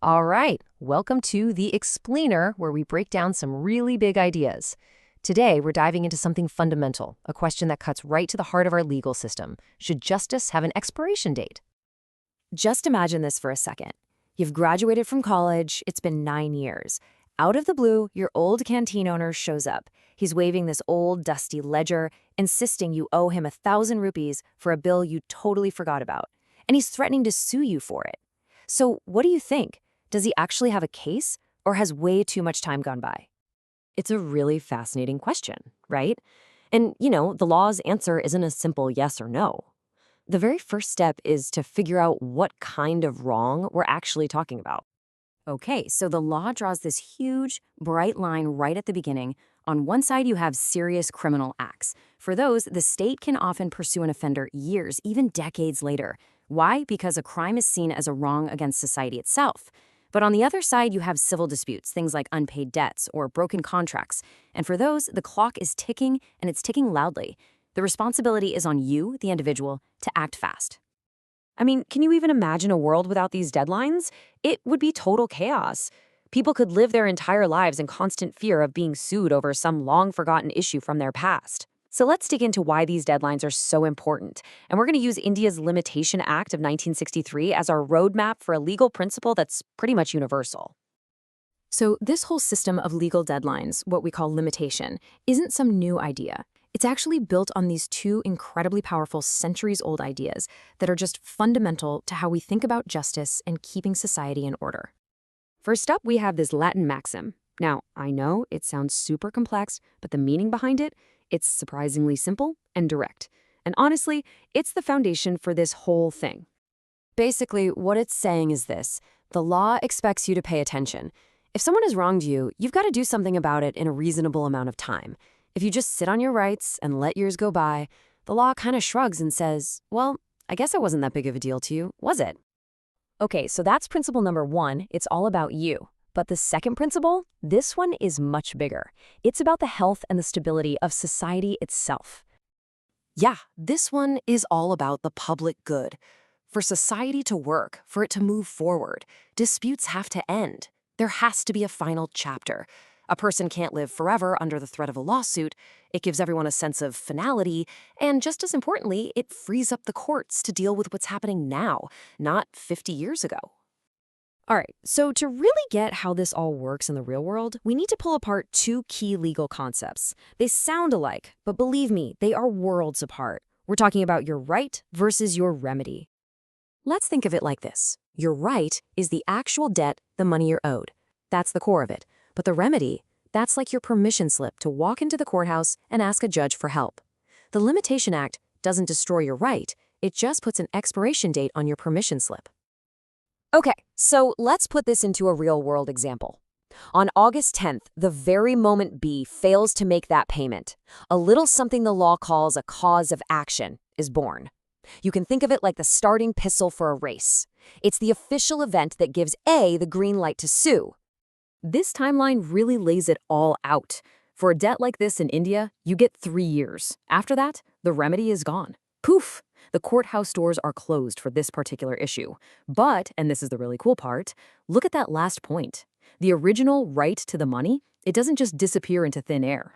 All right, welcome to The Explainer, where we break down some really big ideas. Today, we're diving into something fundamental, a question that cuts right to the heart of our legal system. Should justice have an expiration date? Just imagine this for a second. You've graduated from college, it's been 9 years. Out of the blue, your old canteen owner shows up. He's waving this old, dusty ledger, insisting you owe him 1,000 rupees for a bill you totally forgot about. And he's threatening to sue you for it. So, what do you think? Does he actually have a case, or has way too much time gone by? It's a really fascinating question, right? And, the law's answer isn't a simple yes or no. The very first step is to figure out what kind of wrong we're actually talking about. Okay, so the law draws this huge, bright line right at the beginning. On one side, you have serious criminal acts. For those, the state can often pursue an offender years, even decades later. Why? Because a crime is seen as a wrong against society itself. But on the other side, you have civil disputes, things like unpaid debts or broken contracts. And for those, the clock is ticking, and it's ticking loudly. The responsibility is on you, the individual, to act fast. I mean, can you even imagine a world without these deadlines? It would be total chaos. People could live their entire lives in constant fear of being sued over some long-forgotten issue from their past. So let's dig into why these deadlines are so important. And we're going to use India's Limitation Act of 1963 as our roadmap for a legal principle that's pretty much universal. So this whole system of legal deadlines, what we call limitation, isn't some new idea. It's actually built on these two incredibly powerful centuries-old ideas that are just fundamental to how we think about justice and keeping society in order. First up, we have this Latin maxim. Now, I know it sounds super complex, but the meaning behind it, it's surprisingly simple and direct. And honestly, it's the foundation for this whole thing. Basically, what it's saying is this: the law expects you to pay attention. If someone has wronged you, you've got to do something about it in a reasonable amount of time. If you just sit on your rights and let years go by, the law kind of shrugs and says, well, I guess it wasn't that big of a deal to you, was it? Okay, so that's principle number one. It's all about you. But the second principle, this one is much bigger. It's about the health and the stability of society itself. Yeah, this one is all about the public good. For society to work, for it to move forward, disputes have to end. There has to be a final chapter. A person can't live forever under the threat of a lawsuit. It gives everyone a sense of finality, and just as importantly, it frees up the courts to deal with what's happening now, not 50 years ago. All right, so to really get how this all works in the real world, we need to pull apart two key legal concepts. They sound alike, but believe me, they are worlds apart. We're talking about your right versus your remedy. Let's think of it like this. Your right is the actual debt, the money you're owed. That's the core of it. But the remedy, that's like your permission slip to walk into the courthouse and ask a judge for help. The Limitation Act doesn't destroy your right, it just puts an expiration date on your permission slip. Okay, so let's put this into a real-world example. On August 10th, the very moment B fails to make that payment, a little something the law calls a cause of action is born. You can think of it like the starting pistol for a race. It's the official event that gives A the green light to sue. This timeline really lays it all out. For a debt like this in India, you get 3 years. After that, the remedy is gone. Poof! The courthouse doors are closed for this particular issue. But, and this is the really cool part, look at that last point. The original right to the money, it doesn't just disappear into thin air.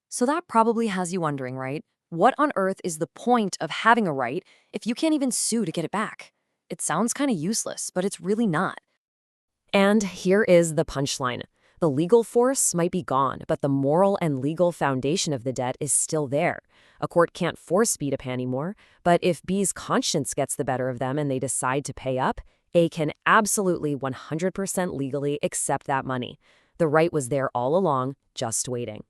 So that probably has you wondering, right? What on earth is the point of having a right if you can't even sue to get it back? It sounds kind of useless, but it's really not. And here is the punchline. The legal force might be gone, but the moral and legal foundation of the debt is still there. A court can't force B to pay anymore, but if B's conscience gets the better of them and they decide to pay up, A can absolutely 100% legally accept that money. The right was there all along, just waiting.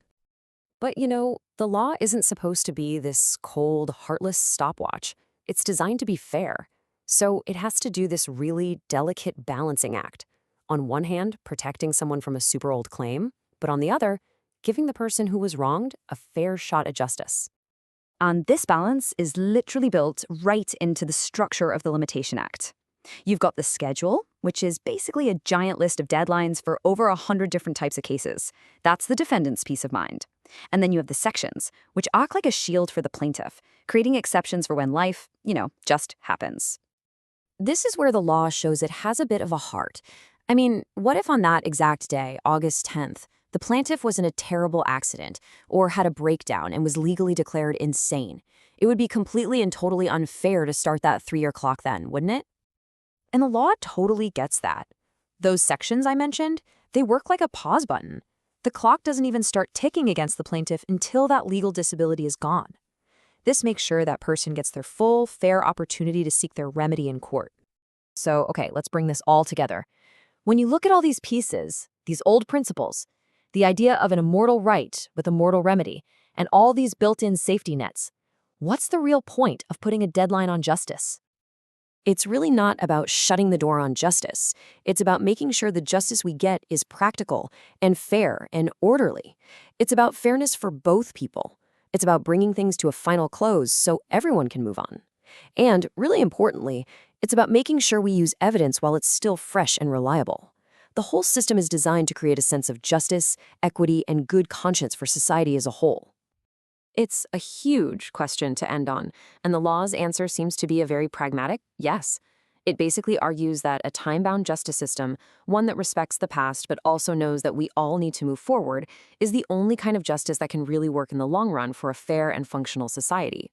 But the law isn't supposed to be this cold, heartless stopwatch. It's designed to be fair. So it has to do this really delicate balancing act. On one hand, protecting someone from a super old claim, but on the other, giving the person who was wronged a fair shot at justice. And this balance is literally built right into the structure of the Limitation Act. You've got the schedule, which is basically a giant list of deadlines for over 100 different types of cases. That's the defendant's peace of mind. And then you have the sections, which act like a shield for the plaintiff, creating exceptions for when life, just happens. This is where the law shows it has a bit of a heart. I mean, what if on that exact day, August 10th, the plaintiff was in a terrible accident or had a breakdown and was legally declared insane? It would be completely and totally unfair to start that 3-year clock then, wouldn't it? And the law totally gets that. Those sections I mentioned, they work like a pause button. The clock doesn't even start ticking against the plaintiff until that legal disability is gone. This makes sure that person gets their full, fair opportunity to seek their remedy in court. So, okay, let's bring this all together. When you look at all these pieces, these old principles, the idea of an immortal right with a mortal remedy, and all these built-in safety nets, what's the real point of putting a deadline on justice? It's really not about shutting the door on justice. It's about making sure the justice we get is practical and fair and orderly. It's about fairness for both people. It's about bringing things to a final close so everyone can move on. And, really importantly, it's about making sure we use evidence while it's still fresh and reliable. The whole system is designed to create a sense of justice, equity, and good conscience for society as a whole. It's a huge question to end on, and the law's answer seems to be a very pragmatic yes. It basically argues that a time-bound justice system, one that respects the past but also knows that we all need to move forward, is the only kind of justice that can really work in the long run for a fair and functional society.